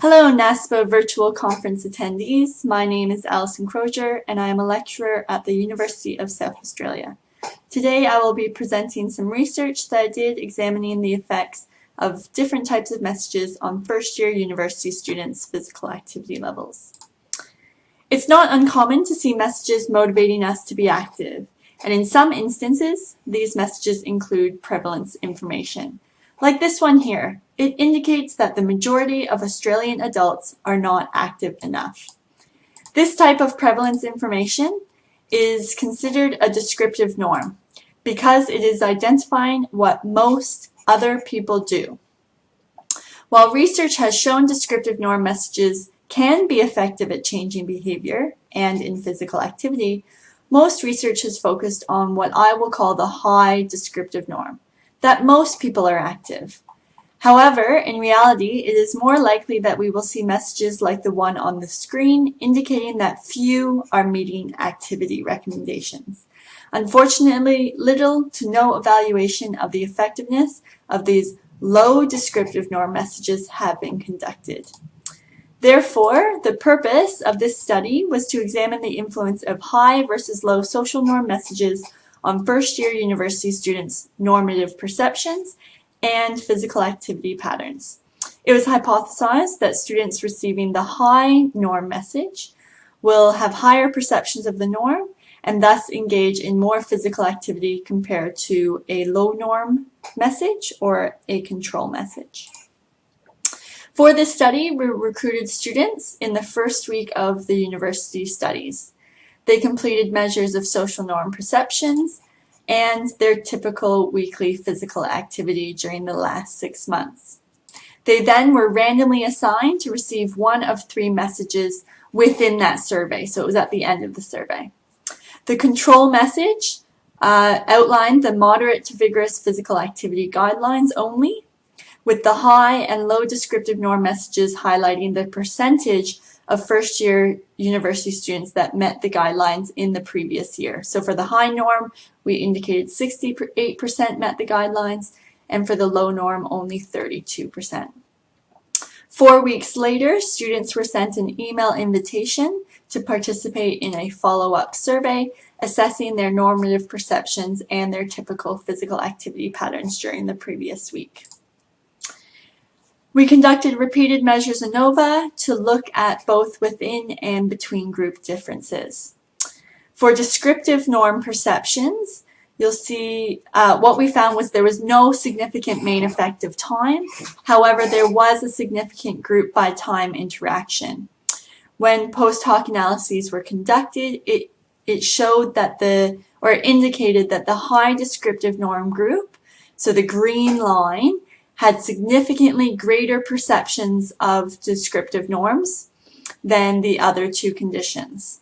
Hello NASPSPA virtual conference attendees. My name is Crozier and I am a lecturer at the University of South Australia. Today I will be presenting some research that I did examining the effects of different types of messages on first-year university students' physical activity levels. It's not uncommon to see messages motivating us to be active, and in some instances, these messages include prevalence information. Like this one here, it indicates that the majority of Australian adults are not active enough. This type of prevalence information is considered a descriptive norm because it is identifying what most other people do. While research has shown descriptive norm messages can be effective at changing behavior and in physical activity, most research has focused on what I will call the high descriptive norm, that most people are active. However, in reality, it is more likely that we will see messages like the one on the screen indicating that few are meeting activity recommendations. Unfortunately, little to no evaluation of the effectiveness of these low descriptive norm messages have been conducted. Therefore, the purpose of this study was to examine the influence of high versus low social norm messages on first-year university students' normative perceptions and physical activity patterns. It was hypothesized that students receiving the high norm message will have higher perceptions of the norm and thus engage in more physical activity compared to a low norm message or a control message. For this study, we recruited students in the first week of the university studies. They completed measures of social norm perceptions and their typical weekly physical activity during the last 6 months. They then were randomly assigned to receive one of 3 messages within that survey, so it was at the end of the survey. The control message outlined the moderate to vigorous physical activity guidelines only, with the high and low descriptive norm messages highlighting the percentage of first-year university students that met the guidelines in the previous year. So for the high norm, we indicated 68% met the guidelines, and for the low norm, only 32%. 4 weeks later, students were sent an email invitation to participate in a follow-up survey assessing their normative perceptions and their typical physical activity patterns during the previous week. We conducted repeated measures ANOVA to look at both within and between group differences. For descriptive norm perceptions, you'll see what we found was there was no significant main effect of time. However, there was a significant group by time interaction. When post hoc analyses were conducted, it showed that indicated that the high descriptive norm group, so the green line, had significantly greater perceptions of descriptive norms than the other 2 conditions.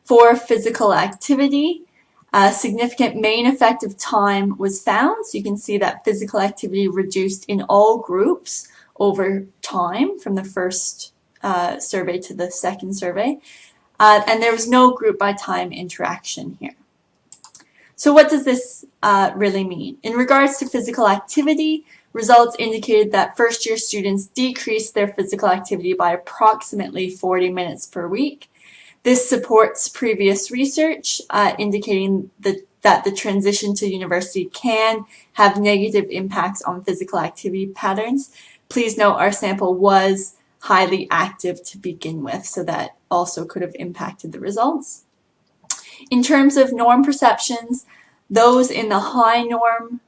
For physical activity, a significant main effect of time was found. So you can see that physical activity reduced in all groups over time from the first survey to the second survey. And there was no group by time interaction here. So what does this really mean? In regards to physical activity, results indicated that first-year students decreased their physical activity by approximately 40 minutes per week. This supports previous research indicating that the transition to university can have negative impacts on physical activity patterns. Please note our sample was highly active to begin with, so that also could have impacted the results. In terms of norm perceptions, those in the high norm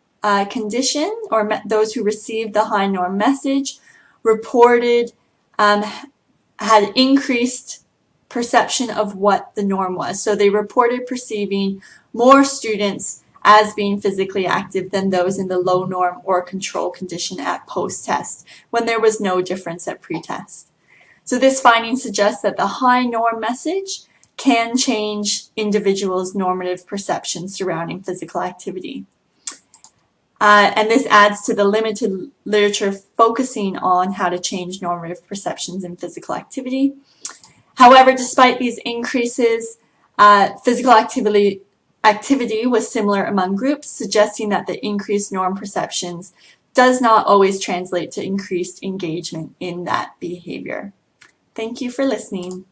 condition, or those who received the high norm message, reported had increased perception of what the norm was. So they reported perceiving more students as being physically active than those in the low norm or control condition at post-test, when there was no difference at pre-test. So this finding suggests that the high norm message can change individuals' normative perceptions surrounding physical activity. And this adds to the limited literature focusing on how to change normative perceptions in physical activity. However, despite these increases, physical activity was similar among groups, suggesting that the increased norm perceptions does not always translate to increased engagement in that behavior. Thank you for listening.